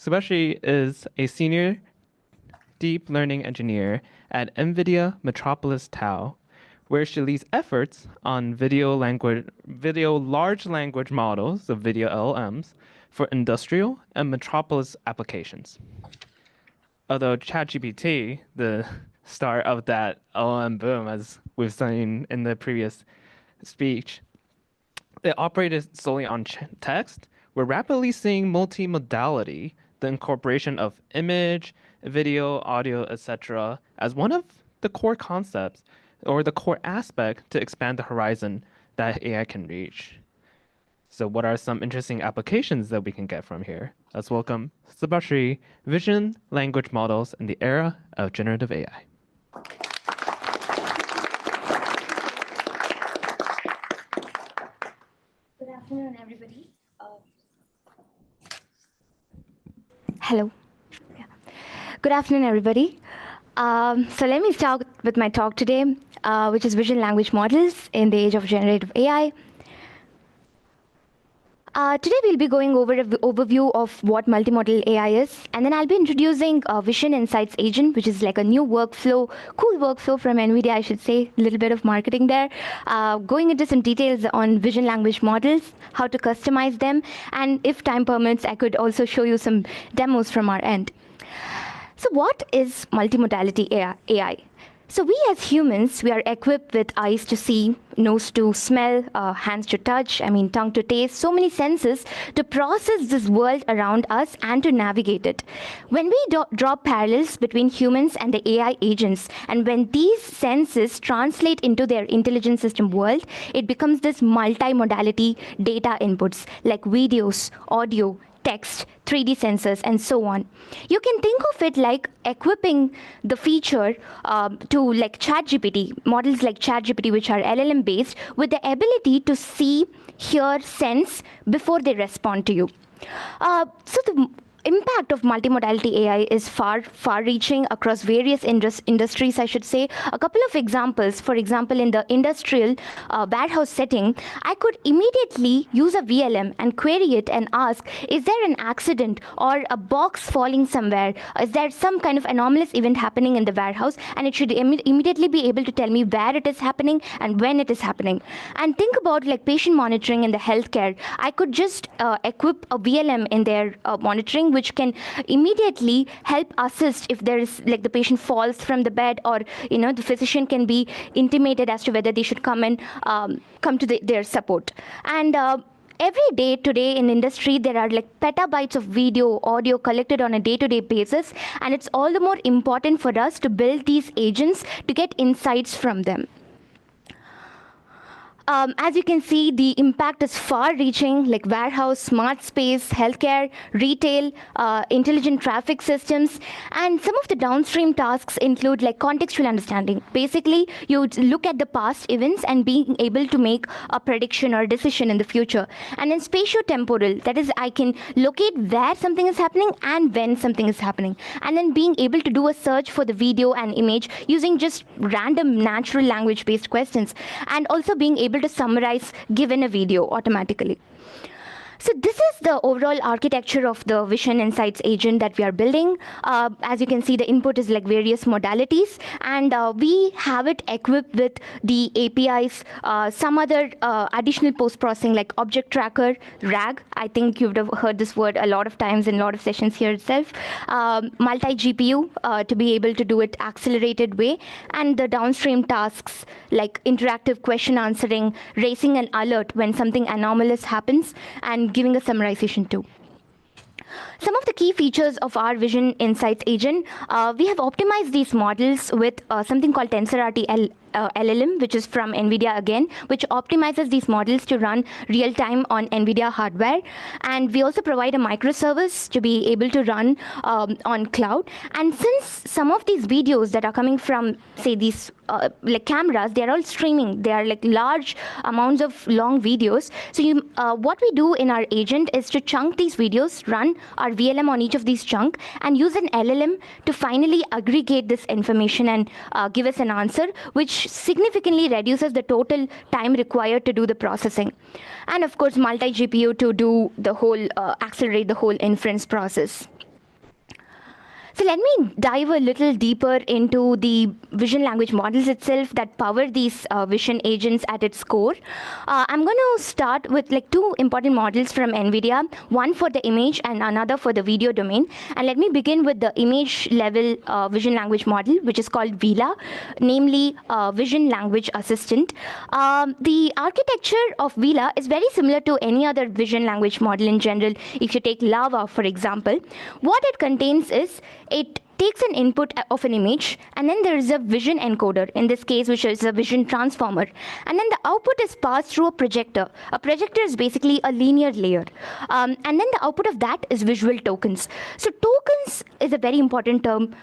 Subhashi is a senior deep learning engineer at NVIDIA Metropolis Tau, where she leads efforts on video large language models, so video LLMs, for industrial and Metropolis applications. Although ChatGPT, the start of that LLM boom, as we've seen in the previous speech, it operated solely on text. We're rapidly seeing multimodality, the incorporation of image, video, audio, etc., as one of the core concepts or the core aspect to expand the horizon that AI can reach. So what are some interesting applications that we can get from here? Let's welcome Subhashi, Vision Language Models in the Era of Generative AI. Good afternoon, everybody. Hello. Yeah. Good afternoon, everybody. So let me start with my talk today, which is Vision Language Models in the Age of Generative AI. Today we'll be going over an overview of what multimodal AI is, and then I'll be introducing Vision Insights Agent, which is like a new workflow, cool workflow from NVIDIA, I should say, a little bit of marketing there. Going into some details on Vision Language Models, how to customize them, and if time permits, I could also show you some demos from our end. So what is multimodality AI? So we as humans, we are equipped with eyes to see, nose to smell, hands to touch, tongue to taste, so many senses to process this world around us and to navigate it. When we draw parallels between humans and the AI agents, and when these senses translate into their intelligent system world, it becomes this multi-modality data inputs like videos, audio, text, 3D sensors, and so on. You can think of it like equipping the feature to like ChatGPT, models like ChatGPT, which are LLM based, with the ability to see, hear, sense before they respond to you. So the impact of multimodality AI is far-reaching across various industries, I should say. A couple of examples, for example, in the industrial warehouse setting, I could immediately use a VLM and query it and ask, is there an accident or a box falling somewhere? Is there some kind of anomalous event happening in the warehouse? And it should immediately be able to tell me where it is happening and when it is happening. And think about like patient monitoring in the healthcare. I could just equip a VLM in their monitoring, which can immediately help assist if there is like the patient falls from the bed, or the physician can be intimated as to whether they should come to their support. And every day today in industry, there are like petabytes of video, audio collected on a day-to-day basis, and it's all the more important for us to build these agents to get insights from them. As you can see, the impact is far-reaching, like warehouse, smart space, healthcare, retail, intelligent traffic systems, and some of the downstream tasks include like contextual understanding. Basically, you look at the past events and being able to make a prediction or a decision in the future. And then spatiotemporal, that is, I can locate where something is happening and when something is happening. And then being able to do a search for the video and image using just random natural language-based questions, and also being able to summarize given a video automatically. So this is the overall architecture of the Vision Insights agent that we are building. As you can see, the input is like various modalities, and we have it equipped with the APIs, some other additional post-processing like object tracker, RAG. I think you would have heard this word a lot of times in a lot of sessions here itself. Multi-GPU to be able to do it accelerated way, and the downstream tasks like interactive question answering, raising an alert when something anomalous happens, and giving a summarization too. Some of the key features of our Vision Insights agent, we have optimized these models with something called TensorRT LLM, which is from NVIDIA again, which optimizes these models to run real-time on NVIDIA hardware. And we also provide a microservice to be able to run on cloud. And since some of these videos that are coming from, say, these like cameras, they're all streaming. They are like large amounts of long videos. So what we do in our agent is to chunk these videos, run our VLM on each of these chunks, and use an LLM to finally aggregate this information and give us an answer, which significantly reduces the total time required to do the processing. And of course, multi-GPU to do the whole, accelerate the whole inference process. So let me dive a little deeper into the vision language models itself that power these vision agents at its core. I'm going to start with like two important models from NVIDIA, one for the image and another for the video domain. And let me begin with the image level vision language model, which is called VLA, namely Vision Language Assistant. The architecture of VLA is very similar to any other vision language model in general. If you take Lava, for example, what it contains is it takes an input of an image, and then there is a vision encoder, in this case, which is a vision transformer. And then the output is passed through a projector. A projector is basically a linear layer. And then the output of that is visual tokens. So tokens is a very important term,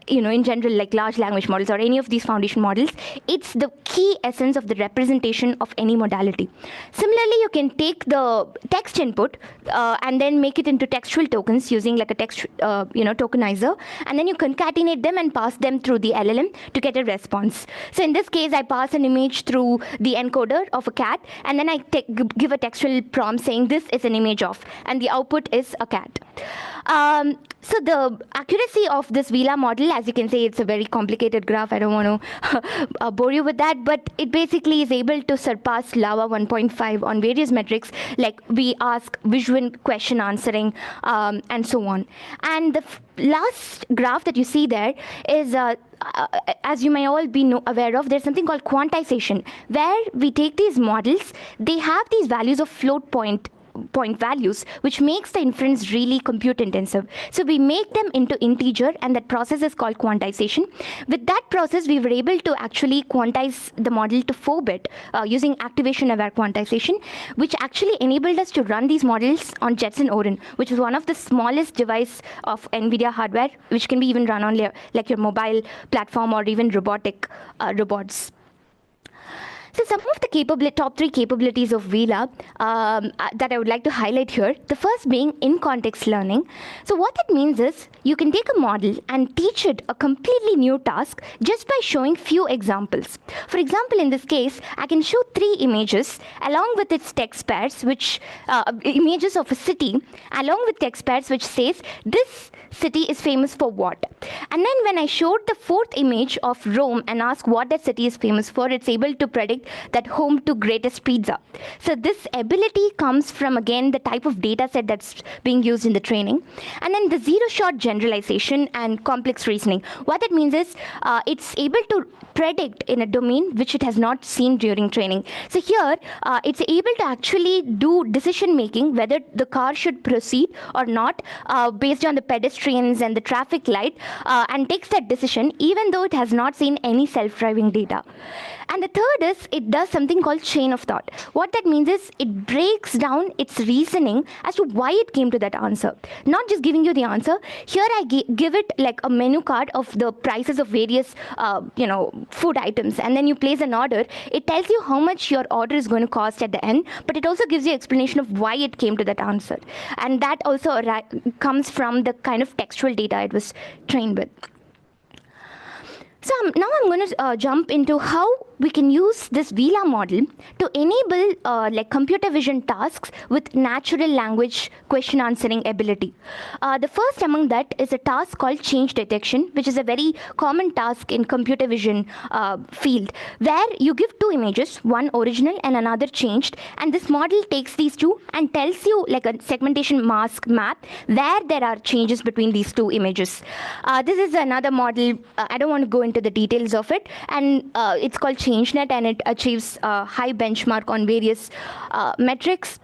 in general, like large language models or any of these foundation models. It's the key essence of the representation of any modality. Similarly, you can take the text input and then make it into textual tokens using like a text, tokenizer, and then you concatenate them and pass them through the LLM to get a response. So in this case, I pass an image through the encoder of a cat, and then I give a textual prompt saying this is an image of, and the output is a cat. So the accuracy of this VLA model, as you can see, it's a very complicated graph. I don't want to bore you with that, but it basically is able to surpass Lava 1.5 on various metrics, like we ask visual question answering, and so on. And the last graph that you see there is, as you may all be aware of, there's something called quantization, where we take these models, they have these values of float point values, which makes the inference really compute intensive. So we make them into integer, and that process is called quantization. With that process, we were able to actually quantize the model to 4-bit using activation-aware quantization, which actually enabled us to run these models on Jetson Orin, which is one of the smallest device of NVIDIA hardware, which can be even run on like your mobile platform or even robots. So some of the top 3 capabilities of VLA that I would like to highlight here, the first being in-context learning. So what that means is you can take a model and teach it a completely new task just by showing few examples. For example, in this case, I can show 3 images along with its text pairs, which images of a city, along with text pairs which says this city is famous for what. And then when I showed the 4th image of Rome and asked what that city is famous for, it's able to predict that home to greatest pizza. So this ability comes from, again, the type of data set that's being used in the training. And then the zero-shot generalization and complex reasoning. What that means is it's able to predict in a domain which it has not seen during training. So here, it's able to actually do decision-making, whether the car should proceed or not, based on the pedestrians and the traffic light, and takes that decision even though it has not seen any self-driving data. And the third is it does something called chain of thought. What that means is it breaks down its reasoning as to why it came to that answer. Not just giving you the answer. Here I give it like a menu card of the prices of various food items, and then you place an order. It tells you how much your order is going to cost at the end, but it also gives you explanation of why it came to that answer. And that also comes from the kind of textual data it was trained with. So now I'm going to jump into how we can use this VLA model to enable like computer vision tasks with natural language question answering ability. The first among that is a task called change detection, which is a very common task in computer vision field, where you give 2 images, one original and another changed, and this model takes these 2 and tells you like a segmentation mask map where there are changes between these 2 images. This is another model. I don't want to go into the details of it, and it's called ChangeNet, and it achieves a high benchmark on various metrics.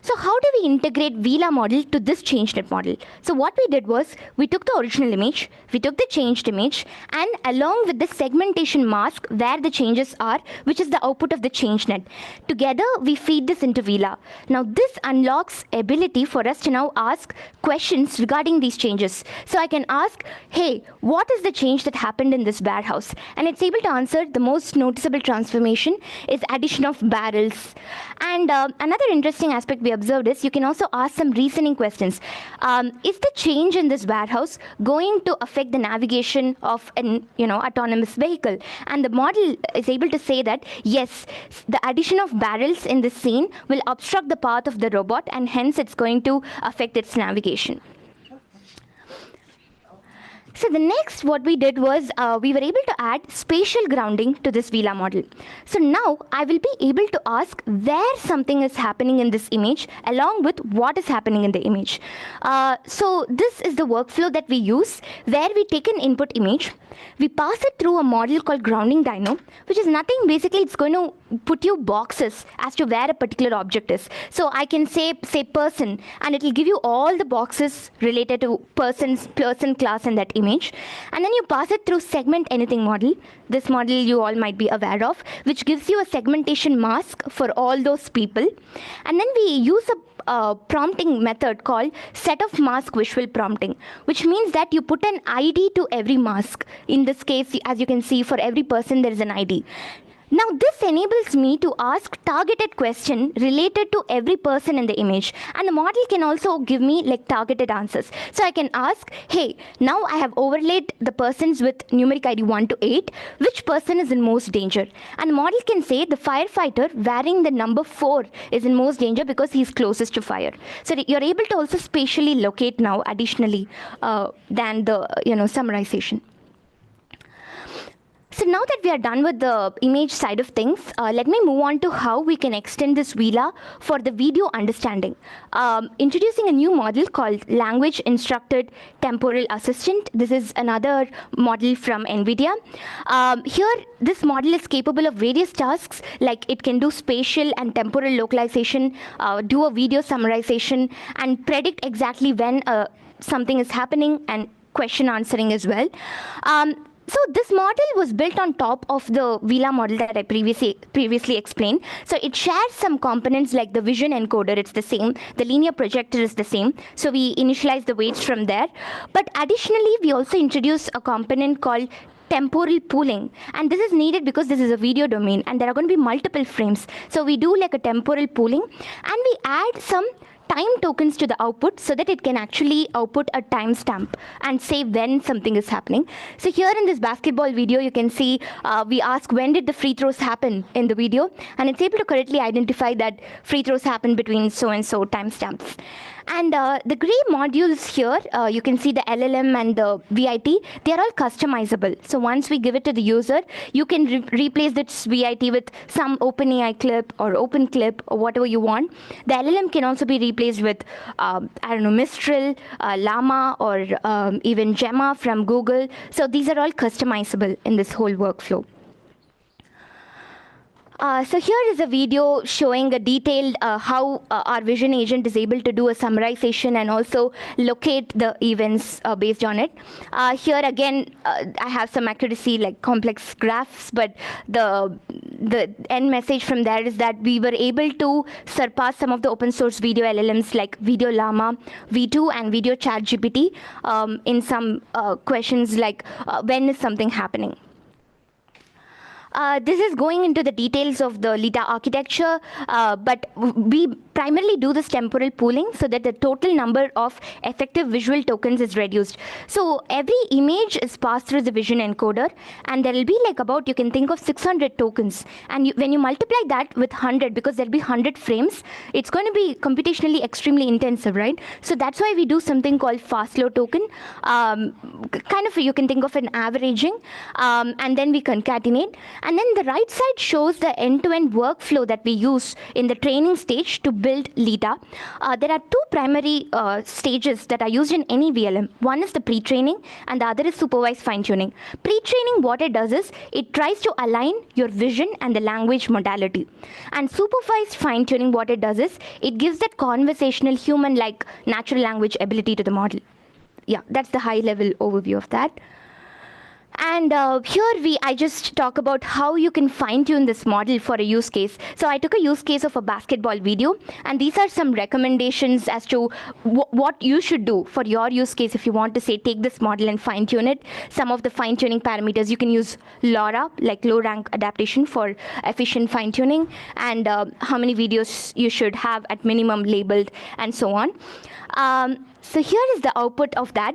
So how do we integrate VLA model to this ChangeNet model? So what we did was we took the original image, we took the changed image, and along with the segmentation mask where the changes are, which is the output of the ChangeNet, together we feed this into VLA. Now this unlocks ability for us to now ask questions regarding these changes. So I can ask, hey, what is the change that happened in this warehouse? And it's able to answer the most noticeable transformation is addition of barrels. And another interesting aspect we observed is you can also ask some reasoning questions. Is the change in this warehouse going to affect the navigation of an autonomous vehicle? And the model is able to say that yes, the addition of barrels in this scene will obstruct the path of the robot, and hence it's going to affect its navigation. So the next what we did was we were able to add spatial grounding to this VLA model. So now I will be able to ask where something is happening in this image along with what is happening in the image. So this is the workflow that we use where we take an input image, we pass it through a model called grounding dyno, which is nothing. Basically, it's going to put you boxes as to where a particular object is. So I can say person, and it will give you all the boxes related to person class in that image. And then you pass it through segment anything model. This model you all might be aware of, which gives you a segmentation mask for all those people. And then we use a prompting method called set of mask visual prompting, which means that you put an ID to every mask. In this case, as you can see, for every person there is an ID. Now this enables me to ask targeted question related to every person in the image, and the model can also give me like targeted answers. So I can ask, hey, now I have overlaid the persons with numeric ID 1 to 8, which person is in most danger? And the model can say the firefighter wearing the number 4 is in most danger because he's closest to fire. So you're able to also spatially locate now additionally than the summarization. So now that we are done with the image side of things, let me move on to how we can extend this VLA for the video understanding. Introducing a new model called Language Instructed Temporal Assistant. This is another model from NVIDIA. Here, this model is capable of various tasks, like it can do spatial and temporal localization, do a video summarization, and predict exactly when something is happening, and question answering as well. So this model was built on top of the VLA model that I previously explained. So it shares some components like the vision encoder, it's the same. The linear projector is the same. So we initialize the weights from there. But additionally, we also introduce a component called temporal pooling, and this is needed because this is a video domain and there are going to be multiple frames. So we do like a temporal pooling, and we add some time tokens to the output so that it can actually output a timestamp and say when something is happening. So here in this basketball video, you can see we ask when did the free throws happen in the video, and it's able to correctly identify that free throws happen between so and so timestamps. And the gray modules here, you can see the LLM and the VIT, they are all customizable. So once we give it to the user, you can replace this VIT with some OpenAI clip or open clip or whatever you want. The LLM can also be replaced with, I don't know, Mistral, Llama, or even Gemma from Google. So these are all customizable in this whole workflow. So here is a video showing a detailed how our vision agent is able to do a summarization and also locate the events based on it. Here again, I have some accuracy like complex graphs, but the end message from there is that we were able to surpass some of the open source video LLMs like Video Llama, V2, and Video Chat GPT in some questions like when is something happening. This is going into the details of the LIDA architecture, but we primarily do this temporal pooling so that the total number of effective visual tokens is reduced. So every image is passed through the vision encoder, and there will be like about, you can think of 600 tokens. And when you multiply that with 100, because there'll be 100 frames, it's going to be computationally extremely intensive, right? So that's why we do something called fast slow token. Kind of, you can think of an averaging, and then we concatenate. And then the right side shows the end-to-end workflow that we use in the training stage to build LIDA. There are two primary stages that are used in any VLM. One is the pre-training, and the other is supervised fine-tuning. Pre-training, what it does is, it tries to align your vision and the language modality. And supervised fine-tuning, what it does is, it gives that conversational, human-like natural language ability to the model. Yeah, that's the high-level overview of that. And here I just talk about how you can fine-tune this model for a use case. So I took a use case of a basketball video, and these are some recommendations as to what you should do for your use case if you want to say take this model and fine-tune it. Some of the fine-tuning parameters, you can use LoRa, like low-rank adaptation, for efficient fine-tuning, and how many videos you should have at minimum labeled, and so on. So here is the output of that.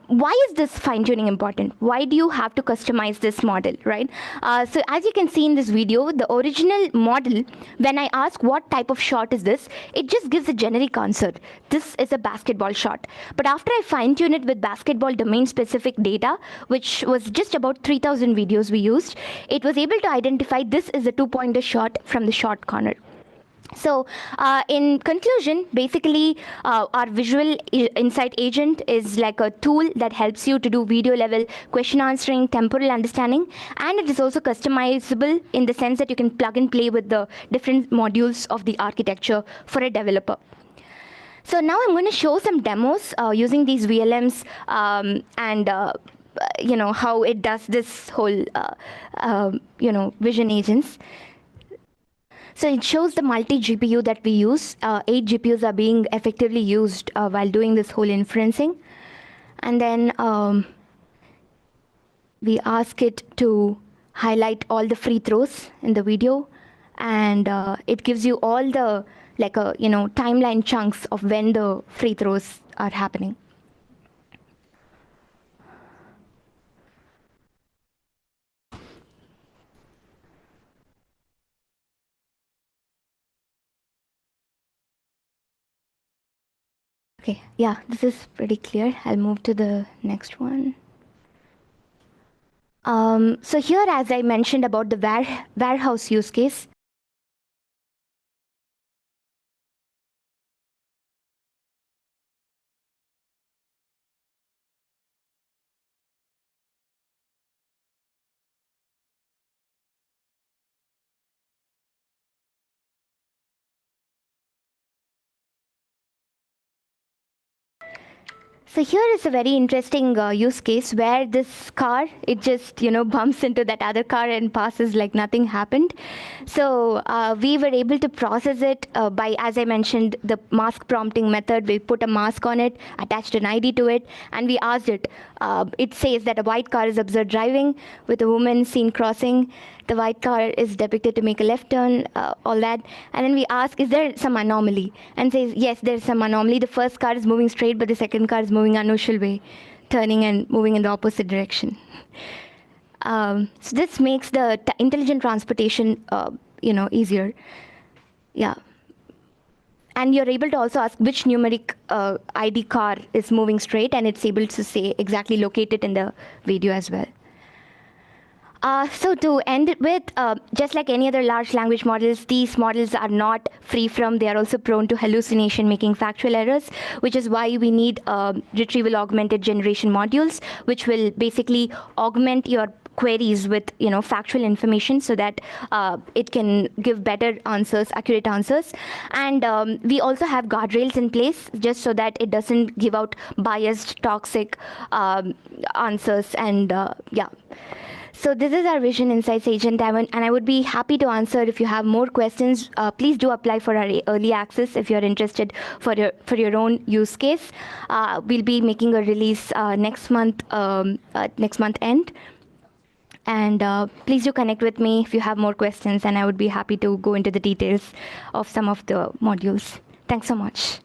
Why is this fine-tuning important? Why do you have to customize this model, right? So as you can see in this video, the original model, when I ask what type of shot is this, it just gives a generic answer. This is a basketball shot. But after I fine-tune it with basketball domain-specific data, which was just about 3,000 videos we used, it was able to identify this is a two-pointer shot from the short corner. So in conclusion, basically our visual insight agent is like a tool that helps you to do video level question answering, temporal understanding, and it is also customizable in the sense that you can plug and play with the different modules of the architecture for a developer. So now I'm going to show some demos using these VLMs and how it does this whole vision agents. So it shows the multi-GPU that we use. 8 GPUs are being effectively used while doing this whole inferencing. And then we ask it to highlight all the free throws in the video. And it gives you all the timeline chunks of when the free throws are happening. Okay, yeah, this is pretty clear. I'll move to the next one. So here, as I mentioned about the warehouse use case, so here is a very interesting use case where this car, it just bumps into that other car and passes like nothing happened. So we were able to process it by, as I mentioned, the mask prompting method. We put a mask on it, attached an ID to it, and we asked it. It says that a white car is observed driving with a woman seen crossing. The white car is depicted to make a left turn, all that. And then we ask, is there some anomaly? And says, yes, there's some anomaly. The first car is moving straight, but the second car is moving unusual way, turning and moving in the opposite direction. So this makes the intelligent transportation, easier. Yeah. And you're able to also ask which numeric ID car is moving straight, and it's able to say exactly locate it in the video as well. So to end it with, just like any other large language models, these models are not free from, they are also prone to hallucination, making factual errors, which is why we need retrieval augmented generation modules, which will basically augment your queries with factual information so that it can give better answers, accurate answers. And we also have guardrails in place just so that it doesn't give out biased, toxic answers. And yeah. So this is our Vision Insights agent, and I would be happy to answer if you have more questions. Please do apply for our early access if you're interested for your own use case. We'll be making a release next month end. And please do connect with me if you have more questions, and I would be happy to go into the details of some of the modules. Thanks so much.